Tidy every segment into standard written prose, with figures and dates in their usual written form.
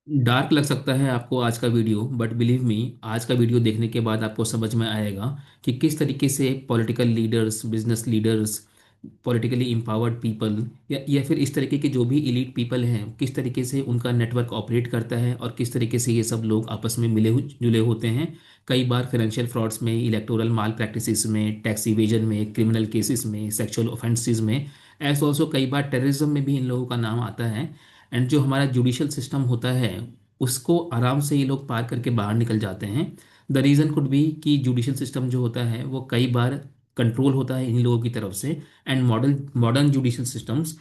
Dark लग सकता है आपको आज का वीडियो, बट बिलीव मी, आज का वीडियो देखने के बाद आपको समझ में आएगा कि किस तरीके से political leaders, business leaders, politically empowered people या फिर इस तरीके के जो भी इलीट पीपल हैं, किस तरीके से उनका नेटवर्क ऑपरेट करता है और किस तरीके से ये सब लोग आपस में जुले होते हैं। कई बार फाइनेंशियल फ्रॉड्स में, इलेक्टोरल माल प्रैक्टिसेस में, टैक्स इवेजन में, क्रिमिनल केसेस में, सेक्सुअल ऑफेंसेस में, एज ऑल्सो कई बार टेररिज्म में भी इन लोगों का नाम आता है। एंड जो हमारा जुडिशियल सिस्टम होता है उसको आराम से ये लोग पार करके बाहर निकल जाते हैं। द रीज़न कुड बी कि जुडिशियल सिस्टम जो होता है वो कई बार कंट्रोल होता है इन लोगों की तरफ से। And modern modern judicial systems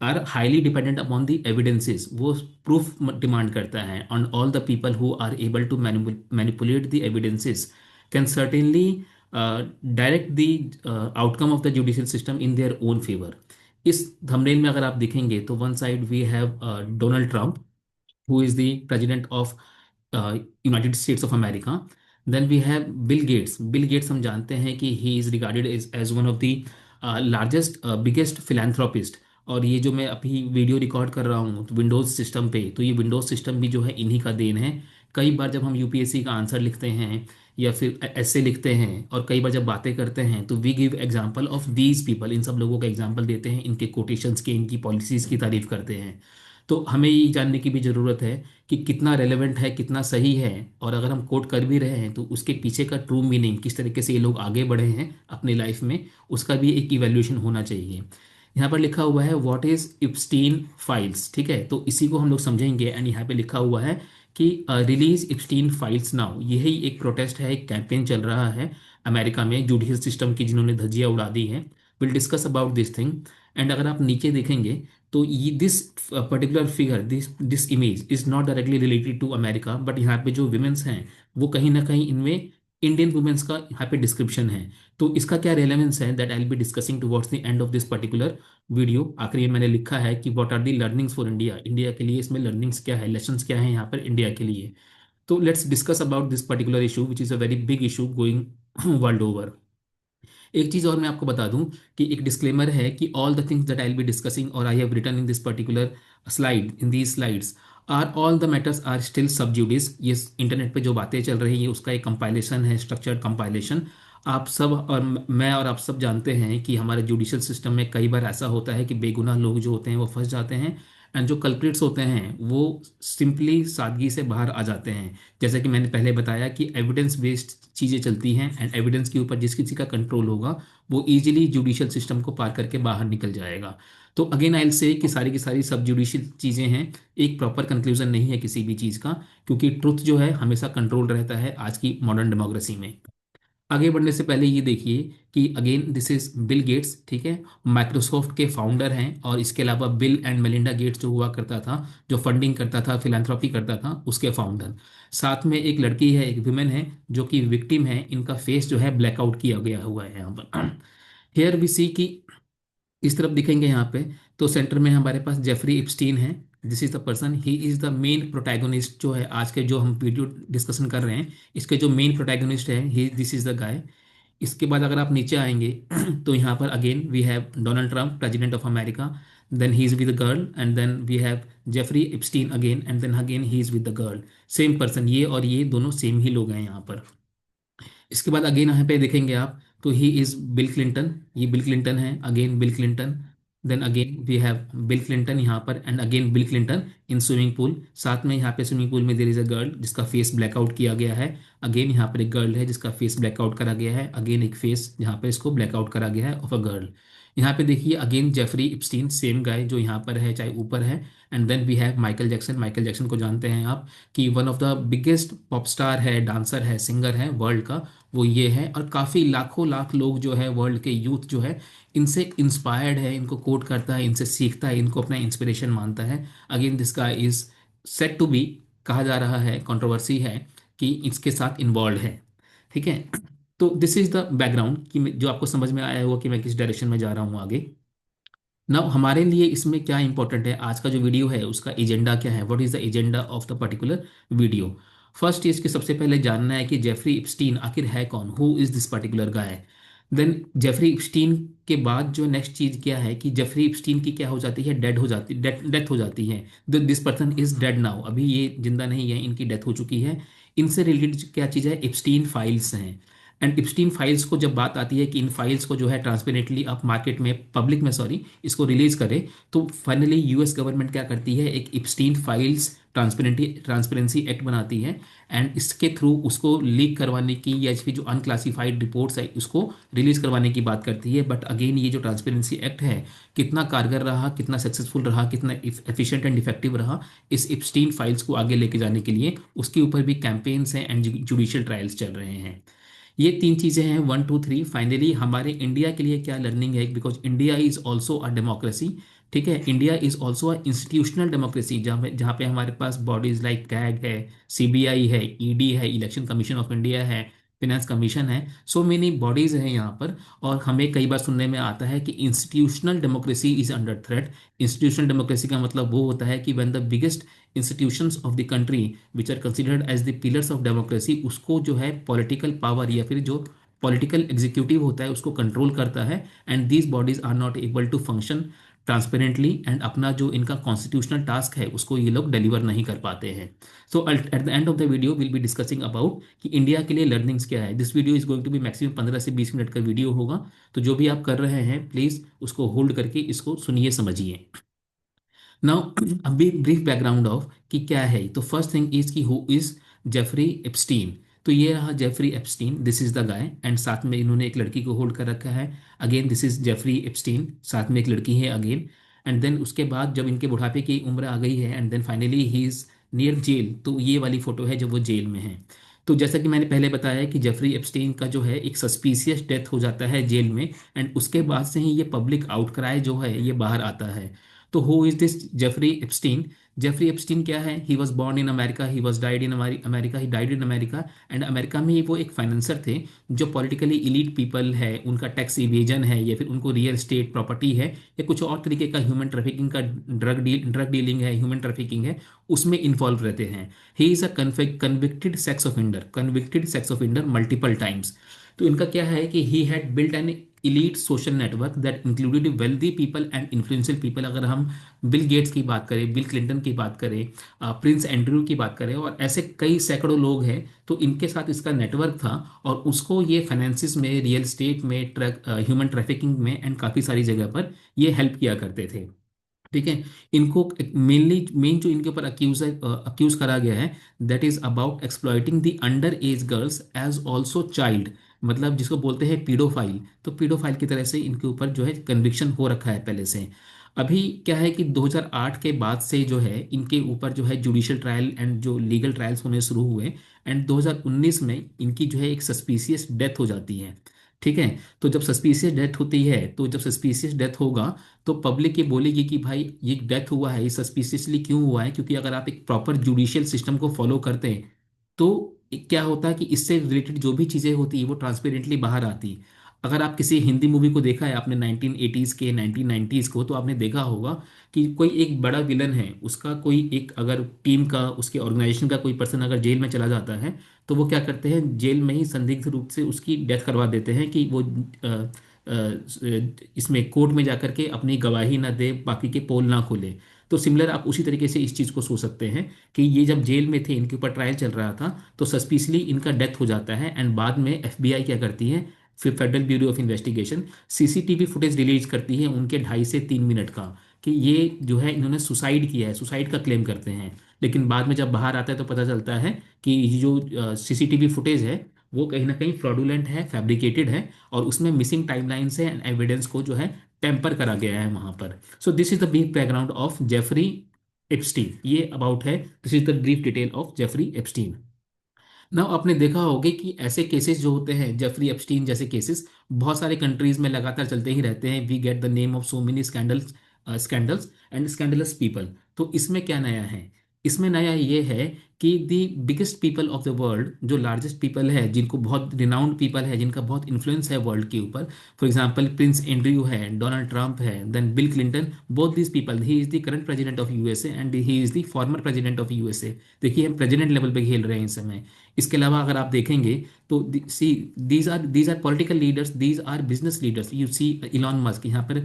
are highly dependent upon the evidences. वो प्रूफ डिमांड करता है, on all the people who are able to manipulate the evidences can certainly direct the outcome of the judicial system in their own favour. इस thumbnail में अगर आप देखेंगे तो one side we have Donald Trump, who is the president of United States of America. Then we have Bill Gates. Bill Gates हम जानते हैं कि he is regarded as one of the largest biggest philanthropist। और ये जो मैं अभी video record कर रहा हूँ विंडोज सिस्टम पे, तो ये विंडोज सिस्टम भी जो है इन्हीं का देन है। कई बार जब हम यूपीएससी का आंसर लिखते हैं या फिर ऐसे लिखते हैं और कई बार जब बातें करते हैं तो we give example of these people, इन सब लोगों का एग्जांपल देते हैं, इनके कोटेशंस के, इनकी पॉलिसीज की तारीफ करते हैं। तो हमें ये जानने की भी ज़रूरत है कि कितना रेलेवेंट है, कितना सही है, और अगर हम कोट कर भी रहे हैं तो उसके पीछे का ट्रू मीनिंग, किस तरीके से ये लोग आगे बढ़े हैं अपनी लाइफ में, उसका भी एक इवैल्यूएशन होना चाहिए। यहाँ पर लिखा हुआ है व्हाट इज इप्स्टीन फाइल्स, ठीक है, तो इसी को हम लोग समझेंगे। एंड यहाँ पे लिखा हुआ है कि रिलीज इप्स्टीन फाइल्स नाउ। यही एक प्रोटेस्ट है, एक कैंपेन चल रहा है अमेरिका में जुडिशियल सिस्टम की, जिन्होंने धज्जियां उड़ा दी हैं। Will discuss about this thing. And अगर आप नीचे देखेंगे तो ये this particular figure, this image is not directly related to America, but यहाँ पे जो वुमेन्स हैं वो कहीं ना कहीं इनमें इंडियन वुमेन्स का यहाँ पे डिस्क्रिप्शन है। तो इसका क्या रेलेवेंस है, that I will be discussing towards the end of this particular video. आखिरी में मैंने लिखा है कि what are the learnings for India, India के लिए इसमें लर्निंग्स क्या है, लेसन्स क्या है यहाँ पर इंडिया के लिए। तो let's discuss about this particular issue which is a very big issue going world over. एक चीज और मैं आपको बता दूं कि एक डिस्क्लेमर है कि all the things that I will be discussing और I have written in this particular slide, in these slides, are all the matters are still sub judice. ये इंटरनेट पे जो बातें चल रही हैं उसका एक कंपाइलेशन है, स्ट्रक्चर्ड कंपाइलेशन। आप सब और मैं और आप सब जानते हैं कि हमारे जुडिशियल सिस्टम में कई बार ऐसा होता है कि बेगुनाह लोग जो होते हैं वो फंस जाते हैं, एंड जो कल्प्रिट्स होते हैं वो सिंपली सादगी से बाहर आ जाते हैं। जैसे कि मैंने पहले बताया कि एविडेंस बेस्ड चीज़ें चलती हैं, एंड एविडेंस के ऊपर जिस किसी का कंट्रोल होगा वो इजीली जुडिशियल सिस्टम को पार करके बाहर निकल जाएगा। तो अगेन आई विल से कि सारी की सारी सब जुडिशियल चीज़ें हैं, एक प्रॉपर कंक्लूजन नहीं है किसी भी चीज़ का, क्योंकि ट्रुथ जो है हमेशा कंट्रोल रहता है आज की मॉडर्न डेमोक्रेसी में। आगे बढ़ने से पहले ये देखिए कि again this is Bill Gates, ठीक है, माइक्रोसॉफ्ट के फाउंडर हैं। और इसके अलावा बिल एंड मेलिंडा गेट्स जो हुआ करता था, जो फंडिंग करता था, फिलैंथ्रोपी करता था, उसके फाउंडर। साथ में एक लड़की है, एक विमेन है जो कि विक्टिम है, इनका फेस जो है ब्लैकआउट किया गया हुआ है यहाँ पर। हेयर वी सी कि इस तरफ दिखेंगे यहाँ पे तो सेंटर में हमारे पास जेफरी इप्स्टीन है। This is the person, he is the main protagonist जो है आज के जो हम वीडियो डिस्कशन कर रहे हैं, इसके जो मेन प्रोटैगोनिस्ट है, he this is the guy. इसके बाद अगर आप नीचे आएंगे तो यहाँ पर again we have Donald Trump, president of America, then he is with the girl, and then we have Jeffrey Epstein again, and then again he is with the girl. Same person, ये और ये दोनों same ही लोग हैं यहाँ पर। इसके बाद अगेन यहाँ पे देखेंगे आप तो ही इज बिल क्लिंटन, ये बिल क्लिंटन है, again Bill Clinton, then again we have Bill Clinton यहाँ पर, and again Bill Clinton in swimming pool. साथ में यहाँ पे स्विमिंग पूल में देर इज अ गर्ल जिसका फेस ब्लैकआउट किया गया है। अगेन यहाँ पर एक गर्ल है जिसका फेस ब्लैकआउट करा गया है, अगेन एक फेस जहाँ पर इसको ब्लैकआउट करा गया है ऑफ अ गर्ल। यहाँ पे देखिए again Jeffrey Epstein, same guy जो यहाँ पर है चाहे ऊपर है। And then we have Michael Jackson, Michael Jackson को जानते हैं आप कि one of the biggest pop star है, डांसर है, सिंगर है वर्ल्ड का, वो ये है। और काफ़ी लाखों लाख लोग जो है वर्ल्ड के यूथ जो है इनसे इंस्पायर्ड है, इनको कोट करता है, इनसे सीखता है, इनको अपना इंस्पिरेशन मानता है। Again this guy is set to be, कहा जा रहा है, कंट्रोवर्सी है कि इसके साथ इन्वॉल्व है, ठीक है। तो दिस इज द बैकग्राउंड कि जो आपको समझ में आया होगा कि मैं किस डायरेक्शन में जा रहा हूँ आगे। नाउ हमारे लिए इसमें क्या इंपॉर्टेंट है, आज का जो वीडियो है उसका एजेंडा क्या है, what is the agenda of the particular video. First चीज कि सबसे पहले जानना है कि जेफरी इप्स्टीन आखिर है कौन, who is this particular guy. Then Jeffrey Epstein के बाद जो नेक्स्ट चीज क्या है कि जेफरी इप्स्टीन की क्या हो जाती है, डेड हो जाती, डेथ हो जाती है। This person is dead now, अभी ये जिंदा नहीं है, इनकी डेथ हो चुकी है। इनसे रिलेटेड क्या चीज़ है, इप्स्टीन फाइल्स हैं। एंड इप्स्टीन फाइल्स को जब बात आती है कि इन फाइल्स को जो है ट्रांसपेरेंटली आप मार्केट में, पब्लिक में सॉरी, इसको रिलीज करें, तो फाइनली यूएस गवर्नमेंट क्या करती है, एक इप्स्टीन फाइल्स ट्रांसपेरेंसी एक्ट बनाती है। एंड इसके थ्रू उसको लीक करवाने की या फिर जो अनक्लासिफाइड रिपोर्ट्स है उसको रिलीज करवाने की बात करती है। बट अगेन ये जो ट्रांसपेरेंसी एक्ट है कितना कारगर रहा, कितना सक्सेसफुल रहा, कितना एफिशिएंट एंड इफेक्टिव रहा इस इप्स्टीन फाइल्स को आगे लेके जाने के लिए, उसके ऊपर भी कैंपेन्स हैं एंड जुडिशियल ट्रायल्स चल रहे हैं। ये तीन चीजें हैं, वन टू थ्री। फाइनली हमारे इंडिया के लिए क्या लर्निंग है, because India is also a democracy. ठीक है, India is also a institutional democracy, जहाँ पे हमारे पास बॉडीज लाइक कैग है, सीबीआई है, ईडी है, इलेक्शन कमीशन ऑफ इंडिया है, फिनेंस कमीशन है, सो मेनी बॉडीज हैं यहाँ पर। और हमें कई बार सुनने में आता है कि institutional democracy is under threat. Institutional democracy का मतलब वो होता है कि when the biggest institutions of the country which are considered as the pillars of democracy, उसको जो है पॉलिटिकल पावर या फिर जो पॉलिटिकल एग्जीक्यूटिव होता है उसको कंट्रोल करता है। And these bodies are not able to function transparently, and अपना जो इनका कॉन्स्टिट्यूशनल टास्क है उसको ये लोग डिलीवर नहीं कर पाते हैं। So at the end of the video will be discussing about कि इंडिया के लिए लर्निंग्स क्या है। This video is going to be maximum 15 से 20 मिनट का वीडियो होगा। तो जो भी आप कर रहे हैं प्लीज़ उसको होल्ड करके इसको सुनिए, समझिए। Now a brief background of कि क्या है। तो first thing is that who is Jeffrey Epstein. तो ये रहा Jeffrey Epstein, this is the guy, and साथ में इन्होंने एक लड़की को होल्ड कर रखा है। Again this is Jeffrey Epstein, साथ में एक लड़की है अगेन। एंड देन उसके बाद जब इनके बुढ़ापे की उम्र आ गई है and then finally he is near jail, तो ये वाली फोटो है जब वो जेल में है। तो जैसा कि मैंने पहले बताया कि जेफरी एप्स्टीन का जो है एक सस्पिशियस डेथ हो जाता है जेल में, एंड उसके बाद से ही ये पब्लिक आउटक्राई जो है ये बाहर आता है। तो who is this Jeffrey Epstein? Jeffrey Epstein क्या है, he was born in America, he was died in America, he died in America. And America में ही वो एक फाइनेंसर थे। जो पॉलिटिकली इलीट पीपल है उनका टैक्स इवेजन है या फिर उनको रियल स्टेट प्रॉपर्टी है या कुछ और तरीके का ह्यूमन ट्रैफिकिंग का, ड्रग डीलिंग है, ह्यूमन ट्रैफिकिंग है, उसमें इन्वॉल्व रहते हैं। He is a convicted sex offender, convicted sex offender multiple times. तो इनका क्या है कि he had built an elite social network that included wealthy people and influential people। अगर हम बिल गेट्स की बात करें, बिल क्लिंटन की बात करें, प्रिंस एंड्रयू की बात करें, और ऐसे कई सैकड़ों लोग हैं, तो इनके साथ इसका नेटवर्क था। और उसको ये फाइनेंसिस में, रियल स्टेट में, ह्यूमन ट्रैफिकिंग में एंड काफ़ी सारी जगह पर ये हेल्प किया करते थे। ठीक है, इनको मेन जो इनके ऊपर अक्यूज करा गया है, that is about exploiting the under age girls as also child, मतलब जिसको बोलते हैं पीडोफाइल। तो पीडोफाइल की तरह से इनके ऊपर जो है कन्विक्शन हो रखा है पहले से। अभी क्या है कि 2008 के बाद से जो है इनके ऊपर जो है जुडिशियल ट्रायल एंड जो लीगल ट्रायल्स होने शुरू हुए। एंड 2019 में इनकी जो है एक सस्पिशियस डेथ हो जाती है। ठीक है, तो जब सस्पिशियस डेथ होती है, तो जब सस्पिशियस डेथ होगा तो पब्लिक ये बोलेगी कि भाई ये डेथ हुआ है, ये सस्पिशियसली क्यों हुआ है, क्योंकि अगर आप एक प्रॉपर जुडिशियल सिस्टम को फॉलो करते हैं तो क्या होता है कि इससे रिलेटेड जो भी चीज़ें होती है वो ट्रांसपेरेंटली बाहर आती। अगर आप किसी हिंदी मूवी को देखा है आपने 1980s के 1990s को, तो आपने देखा होगा कि कोई एक बड़ा विलन है, उसका कोई एक अगर टीम का, उसके ऑर्गेनाइजेशन का कोई पर्सन अगर जेल में चला जाता है, तो वो क्या करते हैं, जेल में ही संदिग्ध रूप से उसकी डेथ करवा देते हैं कि वो इसमें कोर्ट में जाकर के अपनी गवाही ना दे, बाकी के पोल ना खोले। तो सिमिलर आप उसी तरीके से इस चीज़ को सोच सकते हैं कि ये जब जेल में थे, इनके ऊपर ट्रायल चल रहा था, तो सस्पिशली इनका डेथ हो जाता है। एंड बाद में एफबीआई क्या करती है, फिर federal bureau of investigation CCTV footage release करती है उनके 2.5 से 3 मिनट का, कि ये जो है इन्होंने सुसाइड किया है, सुसाइड का क्लेम करते हैं। लेकिन बाद में जब बाहर आता है तो पता चलता है कि ये जो सीसीटीवी फुटेज है वो कहीं ना कहीं फ्रॉडुलेंट है, फैब्रिकेटेड है, और उसमें मिसिंग टाइमलाइंस है एंड एविडेंस को जो है टेम्पर करा गया है वहां पर। So this is the brief background of Jeffrey Epstein. ये अबाउट है, this is the brief detail of Jeffrey Epstein. ना आपने देखा होगा कि ऐसे केसेस जो होते हैं, जेफरी एप्स्टीन जैसे केसेस बहुत सारे कंट्रीज में लगातार चलते ही रहते हैं। We get the name of so many scandals and scandalous people. तो इसमें क्या नया है, इसमें नया ये है कि the biggest people of the world, जो लार्जेस्ट पीपल है, जिनको बहुत रिनाउंड पीपल है, जिनका बहुत इन्फ्लुएंस है वर्ल्ड के ऊपर, फॉर एग्जांपल प्रिंस एंड्रयू है, डोनाल्ड ट्रंप है, then Bill Clinton, both these people, he is the current president of USA and he is the former president of USA. देखिए हम प्रेसिडेंट लेवल पे खेल रहे हैं इस समय। इसके अलावा अगर आप देखेंगे तो see these are political leaders, these are business leaders. You see Elon Musk यहाँ पर,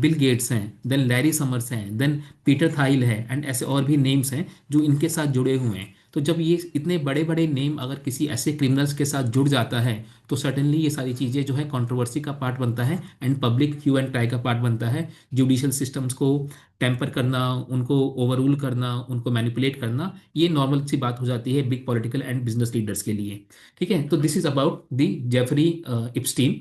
बिल गेट्स हैं, देन लैरी समर्स हैं, देन पीटर थाइल है, एंड ऐसे और भी नेम्स हैं जो इनके साथ जुड़े हुए हैं। तो जब ये इतने बड़े बड़े नेम अगर किसी ऐसे क्रिमिनल्स के साथ जुड़ जाता है, तो सर्टेनली ये सारी चीज़ें जो है कंट्रोवर्सी का पार्ट बनता है and public view and trial का पार्ट बनता है। जुडिशियल सिस्टम्स को टेम्पर करना, उनको ओवररूल करना, उनको मैनिपुलेट करना, ये नॉर्मल सी बात हो जाती है big political and business leaders के लिए। ठीक है, तो this is about the Jeffrey Epstein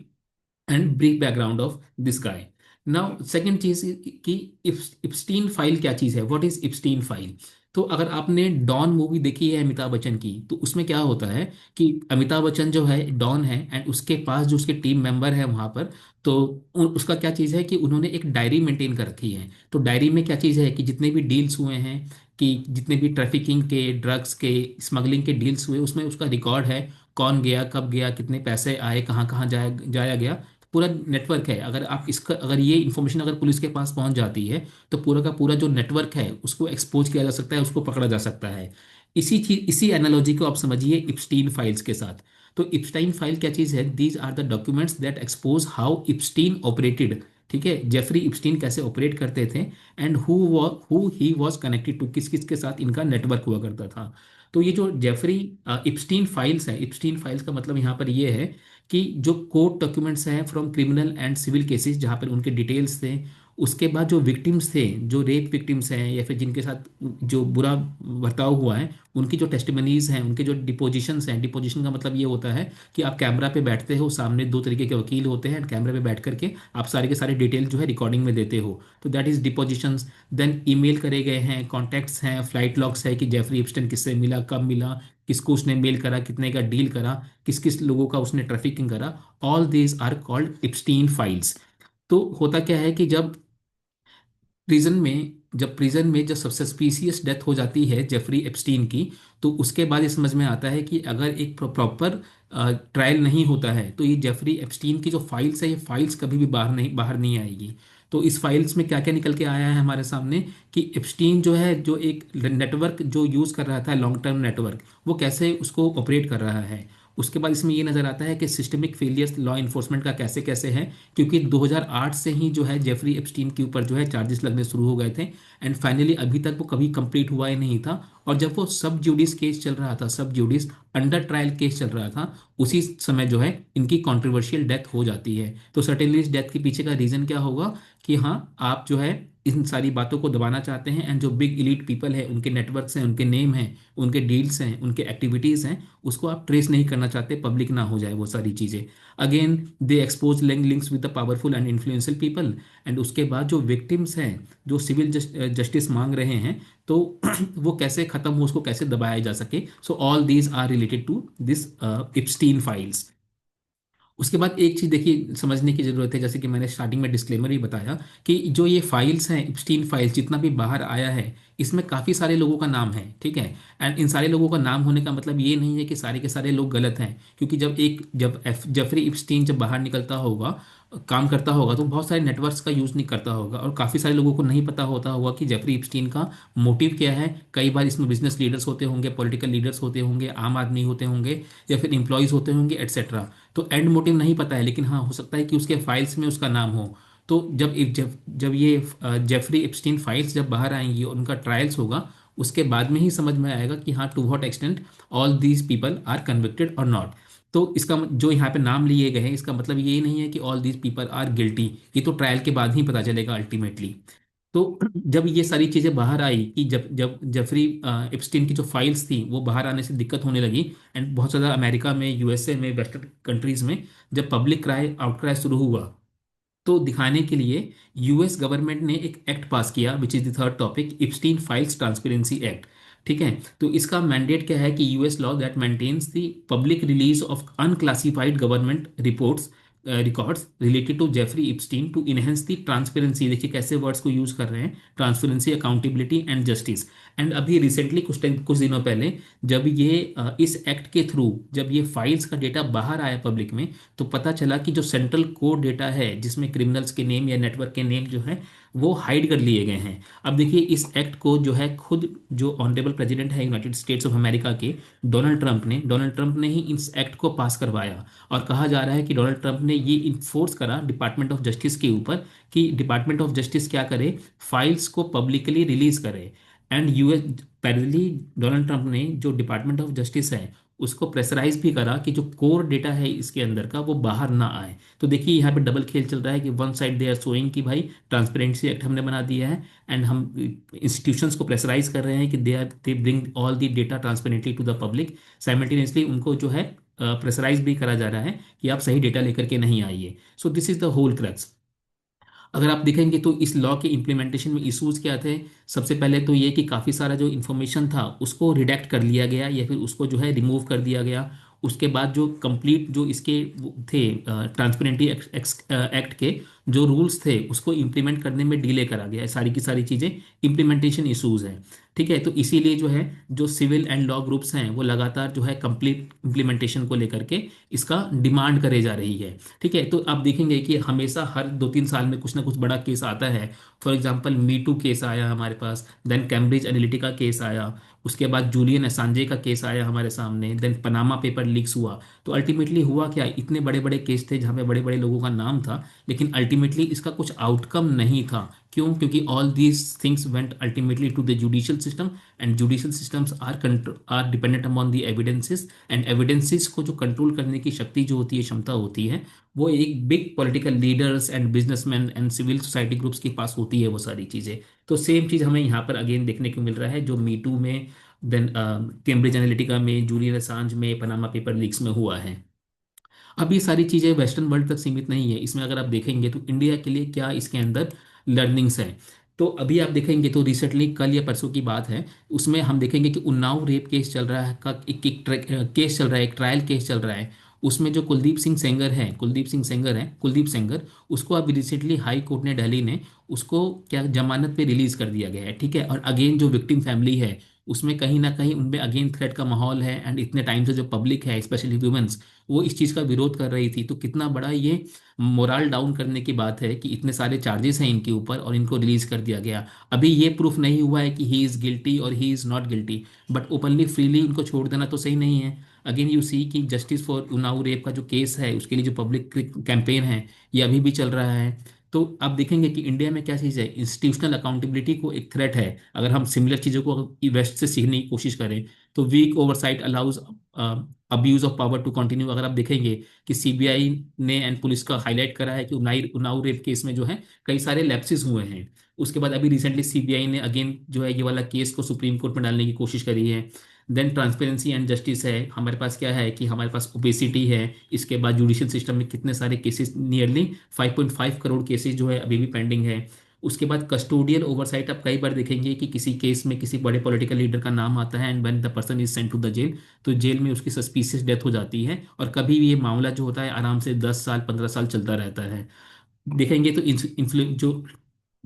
and brief background of this guy. Now second चीज कि इप्स्टीन फाइल क्या चीज है, व्हाट इज इप्स्टीन फाइल। तो अगर आपने डॉन मूवी देखी है अमिताभ बच्चन की, तो उसमें क्या होता है कि अमिताभ बच्चन जो है डॉन है, एंड उसके पास जो उसके टीम मेंबर है वहां पर, तो उसका क्या चीज़ है कि उन्होंने एक डायरी मेंटेन कर रखी है। तो डायरी में क्या चीज़ है कि जितने भी डील्स हुए हैं, कि जितने भी ट्रैफिकिंग के, ड्रग्स के, स्मगलिंग के डील्स हुए, उसमें उसका रिकॉर्ड है, कौन गया, कब गया, कितने पैसे आए, कहाँ कहाँ जाया गया, पूरा नेटवर्क है। अगर आप इसका, अगर ये इन्फॉर्मेशन अगर पुलिस के पास पहुंच जाती है, तो पूरा का पूरा जो नेटवर्क है उसको एक्सपोज किया जा सकता है, उसको पकड़ा जा सकता है। इसी चीज, इसी एनालॉजी को आप समझिए इप्स्टीन फाइल्स के साथ। तो इप्स्टाइन फाइल क्या चीज है, these are the documents that expose how Epstein operated. ठीक है, जेफरी इप्स्टीन कैसे ऑपरेट करते थे, and who he was connected to, किस किस के साथ इनका नेटवर्क हुआ करता था। तो ये जो जेफरी इप्स्टीन फाइल्स है, इप्स्टीन फाइल्स का मतलब यहाँ पर ये है कि जो कोर्ट डॉक्यूमेंट्स हैं from criminal and civil cases, जहाँ पर उनके डिटेल्स थे, उसके बाद जो विक्टिम्स थे, जो रेप विक्टिम्स हैं या फिर जिनके साथ जो बुरा बर्ताव हुआ है, उनकी जो टेस्टिमनीज हैं, उनके जो डिपोजिशंस हैं, डिपोजिशन का मतलब ये होता है कि आप कैमरा पे बैठते हो, सामने दो तरीके के वकील होते हैं, कैमरे पे बैठ करके आप सारे के सारे डिटेल जो है रिकॉर्डिंग में देते हो, तो that is depositions. Then email करे गए हैं, कॉन्टैक्ट्स हैं, फ्लाइट लॉग्स है कि जेफरी एप्स्टाइन किससे मिला, कब मिला, किसको उसने मेल करा, कितने का डील करा, किस किस लोगों का उसने ट्रैफिकिंग करा, all these are called Epstein files. तो होता क्या है कि जब सस्पिशियस डेथ हो जाती है जेफरी एप्स्टीन की, तो उसके बाद ये समझ में आता है कि अगर एक प्रॉपर ट्रायल नहीं होता है, तो ये जेफरी एप्स्टीन की जो फाइल्स है, ये फाइल्स कभी भी बाहर नहीं आएगी। तो इस फाइल्स में क्या क्या निकल के आया है हमारे सामने, कि एप्स्टीन जो है, जो एक नेटवर्क जो यूज कर रहा था, लॉन्ग टर्म नेटवर्क, वो कैसे उसको ऑपरेट कर रहा है। उसके बाद इसमें ये नजर आता है कि सिस्टमिक फेलियर्स लॉ इन्फोर्समेंट का कैसे कैसे है, क्योंकि 2008 से ही जो है जेफरी एप्स्टीन के ऊपर जो है चार्जेस लगने शुरू हो गए थे, एंड फाइनली अभी तक वो कभी कंप्लीट हुआ ही नहीं था। और जब वो सब जुडिस केस चल रहा था, सब जुडिस अंडर ट्रायल केस चल रहा था, उसी समय जो है इनकी कंट्रोवर्शियल डेथ हो जाती है। तो सर्टेनली इस डेथ के पीछे का रीजन क्या होगा कि हाँ, आप जो है इन सारी बातों को दबाना चाहते हैं, एंड जो बिग इलीट पीपल है, उनके नेटवर्क्स हैं, उनके नेम हैं, उनके डील्स हैं, उनके एक्टिविटीज हैं, उसको आप ट्रेस नहीं करना चाहते, पब्लिक ना हो जाए वो सारी चीजें। Again they expose links with the powerful and influential people. And उसके बाद जो विक्टिम्स हैं, जो सिविल जस्टिस मांग रहे हैं, तो वो कैसे खत्म हो, उसको कैसे दबाया जा सके। So all these are related to this Epstein files. उसके बाद एक चीज देखिए समझने की जरूरत है, जैसे कि मैंने स्टार्टिंग में डिस्क्लेमर ही बताया, कि जो ये फाइल्स हैं, इप्स्टीन फाइल्स जितना भी बाहर आया है, इसमें काफी सारे लोगों का नाम है। ठीक है, एंड इन सारे लोगों का नाम होने का मतलब ये नहीं है कि सारे के सारे लोग गलत हैं, क्योंकि जब जेफरी इप्स्टीन जब बाहर निकलता होगा, काम करता होगा, तो बहुत सारे नेटवर्क्स का यूज नहीं करता होगा, और काफी सारे लोगों को नहीं पता होता होगा कि जेफरी इप्स्टीन का मोटिव क्या है। कई बार इसमें बिजनेस लीडर्स होते होंगे, पॉलिटिकल लीडर्स होते होंगे, आम आदमी होते होंगे, या फिर इंप्लॉयज होते होंगे, एटसेट्रा। तो एंड मोटिव नहीं पता है, लेकिन हाँ, हो सकता है कि उसके फाइल्स में उसका नाम हो। तो जब ये जेफरी एप्स्टीन फाइल्स जब बाहर आएंगी और उनका ट्रायल्स होगा, उसके बाद में ही समझ में आएगा कि हाँ, to what extent all these people are convicted और नॉट। तो इसका जो यहाँ पे नाम लिए गए हैं, इसका मतलब ये नहीं है कि all these people are guilty. ये तो ट्रायल के बाद ही पता चलेगा अल्टीमेटली। तो जब ये सारी चीजें बाहर आई, कि जब जब जेफरी एप्स्टीन की जो फाइल्स थी वो बाहर आने से दिक्कत होने लगी, एंड बहुत ज़्यादा अमेरिका में, यूएसए में, वेस्टर्न कंट्रीज में जब पब्लिक क्राई आउटक्राई शुरू हुआ, तो दिखाने के लिए यूएस गवर्नमेंट ने एक एक्ट पास किया, which is the third topic, Epstein files transparency act. ठीक है, तो इसका मैंडेट क्या है कि US law that maintains the public release of unclassified government reports records related to Jeffrey Epstein to enhance the transparency. देखिए कैसे वर्ड्स को यूज कर रहे हैं, transparency, accountability and justice. And अभी रिसेंटली कुछ दिनों पहले जब ये इस एक्ट के थ्रू जब ये फाइल्स का डेटा बाहर आया पब्लिक में, तो पता चला कि जो सेंट्रल कोर डेटा है जिसमें क्रिमिनल्स के नेम या नेटवर्क के नेम जो है वो हाइड कर लिए गए हैं। अब देखिए इस एक्ट को जो है खुद जो ऑनरेबल प्रेसिडेंट है यूनाइटेड स्टेट्स ऑफ अमेरिका के डोनाल्ड ट्रंप ने ही इस एक्ट को पास करवाया। और कहा जा रहा है कि डोनाल्ड ट्रंप ने ये इन्फोर्स करा डिपार्टमेंट ऑफ जस्टिस के ऊपर कि डिपार्टमेंट ऑफ जस्टिस क्या करे, फाइल्स को पब्लिकली रिलीज करे। And US parallelly Donald Trump ने जो डिपार्टमेंट ऑफ जस्टिस है उसको प्रेशराइज भी करा कि जो कोर डेटा है इसके अंदर का वो बाहर ना आए। तो देखिए यहाँ पे डबल खेल चल रहा है कि one side they are showing कि भाई ट्रांसपेरेंसी एक्ट हमने बना दिया है, एंड हम इंस्टीट्यूशंस को प्रेशराइज कर रहे हैं कि they bring all the data transparently to the public. Simultaneously उनको जो है प्रेशराइज भी करा जा रहा है कि आप सही डेटा लेकर के नहीं आइए। So this is the whole crux. अगर आप देखेंगे तो इस लॉ के इम्प्लीमेंटेशन में इश्यूज क्या थे। सबसे पहले तो ये कि काफ़ी सारा जो इन्फॉर्मेशन था उसको रिडेक्ट कर लिया गया या फिर उसको जो है रिमूव कर दिया गया। उसके बाद जो कंप्लीट जो इसके वो थे ट्रांसपेरेंटी एक्ट के जो रूल्स थे उसको इम्प्लीमेंट करने में डिले करा गया है। सारी की सारी चीज़ें इम्प्लीमेंटेशन इश्यूज हैं। ठीक है, तो इसीलिए जो है जो सिविल एंड लॉ ग्रुप्स हैं वो लगातार जो है कंप्लीट इम्प्लीमेंटेशन को लेकर के इसका डिमांड करे जा रही है। ठीक है, तो आप देखेंगे कि हमेशा हर 2-3 साल में कुछ ना कुछ बड़ा केस आता है। For example me too case आया हमारे पास, देन कैम्ब्रिज एनालिटिका केस आया, उसके बाद जूलियन असांजे का केस आया हमारे सामने, देन पनामा पेपर लीक्स हुआ। तो अल्टीमेटली हुआ क्या, इतने बड़े बड़े केस थे जहाँ पे बड़े बड़े लोगों का नाम था, लेकिन अल्टीमेटली इसका कुछ आउटकम नहीं था। क्यों? क्योंकि all these things went ultimately to the judicial system, and judicial systems are dependent upon the evidences, and evidences को जो कंट्रोल करने की शक्ति जो होती है, क्षमता होती है, वो एक big political leaders and businessman and civil society groups के पास होती है वो सारी चीज़ें। तो सेम चीज़ हमें यहाँ पर अगेन देखने को मिल रहा है जो मी टू में, देन कैम्ब्रिज एनालिटिका में, जूलियन असांज में, पनामा पेपर लीक्स में हुआ है। अब ये सारी चीज़ें वेस्टर्न वर्ल्ड तक सीमित नहीं है। इसमें अगर आप देखेंगे तो इंडिया के लिए क्या इसके अंदर लर्निंग्स हैं। तो अभी आप देखेंगे तो रिसेंटली कल या परसों की बात है, उसमें हम देखेंगे कि उन्नाव रेप केस चल रहा है, का केस चल रहा है, एक ट्रायल केस चल रहा है। उसमें जो कुलदीप सेंगर, उसको अभी रिसेंटली हाई कोर्ट ने, दिल्ली ने उसको क्या जमानत पे रिलीज कर दिया गया है। ठीक है, और अगेन जो विक्टिम फैमिली है उसमें कहीं ना कहीं उनमें अगेन थ्रेट का माहौल है, एंड इतने टाइम से जो पब्लिक है स्पेशली वुमेन्स वो इस चीज़ का विरोध कर रही थी। तो कितना बड़ा ये मोरल डाउन करने की बात है कि इतने सारे चार्जेस हैं इनके ऊपर और इनको रिलीज कर दिया गया। अभी ये प्रूफ नहीं हुआ है कि ही इज़ गिल्टी और he is not guilty, but openly freely इनको छोड़ देना तो सही नहीं है। अगेन यू सी कि जस्टिस फॉर उन्नाव रेप का जो केस है उसके लिए जो पब्लिक कैंपेन है ये अभी भी चल रहा है। तो आप देखेंगे कि इंडिया में क्या चीज़ है, इंस्टीट्यूशनल अकाउंटेबिलिटी को एक थ्रेट है। अगर हम सिमिलर चीज़ों को वेस्ट से सीखने की कोशिश करें तो weak oversight allows abuse of power to continue. अगर आप देखेंगे कि सीबीआई ने एंड पुलिस का हाईलाइट करा है कि उन्नाव रेप केस में जो है कई सारे लैप्सेस हुए हैं। उसके बाद अभी रिसेंटली सीबीआई ने अगेन जो है ये वाला केस को सुप्रीम कोर्ट में डालने की कोशिश करी है। देन ट्रांसपेरेंसी एंड जस्टिस है, हमारे पास क्या है कि हमारे पास ओबेसिटी है। इसके बाद जुडिशियल सिस्टम में कितने सारे केसेस, नियरली 5.5 करोड़ केसेस जो है अभी भी पेंडिंग है। उसके बाद कस्टोडियल ओवरसाइट, आप कई बार देखेंगे कि किसी केस में किसी बड़े पॉलिटिकल लीडर का नाम आता है and when the person is sent to the jail, तो जेल में उसकी सस्पिशियस डेथ हो जाती है, और कभी भी ये मामला जो होता है आराम से 10 साल 15 साल चलता रहता है। देखेंगे तो जो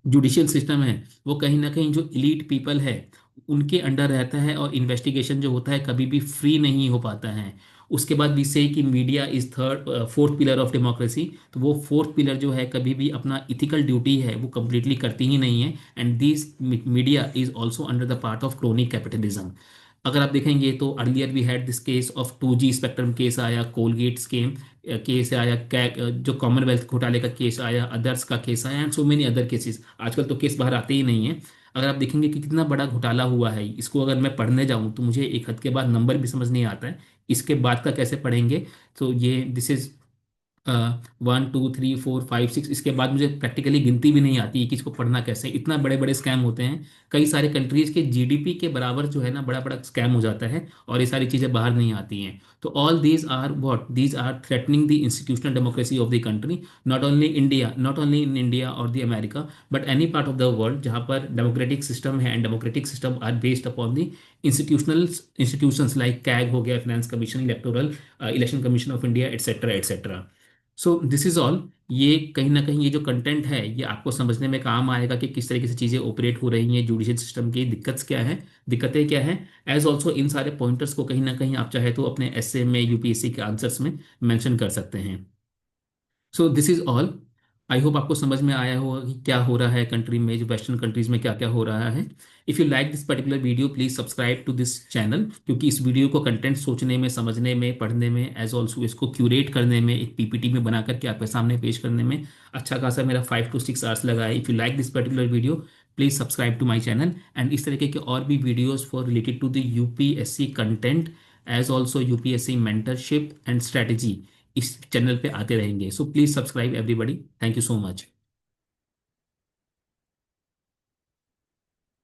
जुडिशियल सिस्टम है वो कहीं ना कहीं जो इलीट पीपल है उनके अंडर रहता है, और इन्वेस्टिगेशन जो होता है कभी भी फ्री नहीं हो पाता है। उसके बाद भी से कि media is fourth pillar of democracy, तो वो फोर्थ पिलर जो है कभी भी अपना इथिकल ड्यूटी है वो कंप्लीटली करती ही नहीं है, and this media is also under the part of chronic capitalism. अगर आप देखेंगे तो earlier we had this case of 2G spectrum case आया, कोलगेट स्कीम केस आया, जो कॉमनवेल्थ घोटाले का केस आया, अदर्स का केस आया, and so many other cases. आजकल तो केस बाहर आते ही नहीं है। अगर आप देखेंगे कि कितना बड़ा घोटाला हुआ है, इसको अगर मैं पढ़ने जाऊं तो मुझे एक हद के बाद नंबर भी समझ नहीं आता है, इसके बाद का कैसे पढ़ेंगे। तो ये दिस इज 1 2 3 4 5 6, इसके बाद मुझे प्रैक्टिकली गिनती भी नहीं आती है कि इसको पढ़ना कैसे। इतना बड़े बड़े स्कैम होते हैं, कई सारे कंट्रीज के जीडीपी के बराबर जो है ना बड़ा बड़ा स्कैम हो जाता है, और ये सारी चीज़ें बाहर नहीं आती हैं। तो all these are threatening the institutional democracy of the country, not only in India और the America, but any part of the world जहाँ पर डेमोक्रेटिक सिस्टम है, and democratic system are based upon the institutions like CAG हो गया, finance commission, electoral election commission of India, etcetera etcetera. So this is all. ये कहीं ना कहीं ये जो कंटेंट है ये आपको समझने में काम आएगा कि किस तरीके से चीज़ें ऑपरेट हो रही हैं, जुडिशियल सिस्टम की दिक्कतें क्या हैं। एज ऑल्सो इन सारे पॉइंटर्स को कहीं ना कहीं आप चाहे तो अपने एसए में, यूपीएससी के आंसर्स में मेंशन कर सकते हैं। सो this is all. I hope आपको समझ में आया होगा कि क्या हो रहा है कंट्री में, जो वेस्टर्न कंट्रीज में क्या क्या हो रहा है। If you like this particular video please subscribe to this channel, क्योंकि इस वीडियो को कंटेंट सोचने में, समझने में, पढ़ने में, एज ऑल्सो इसको क्यूरेट करने में, एक पीपीटी में बना करके आपके सामने पेश करने में अच्छा खासा मेरा 5 to 6 आवर्स लगा है। If you like this particular video please subscribe to my channel, and इस तरीके के और भी videos for related to the UPSC content as also UPSC mentorship and strategy इस चैनल पे आते रहेंगे। So please subscribe everybody. Thank you so much.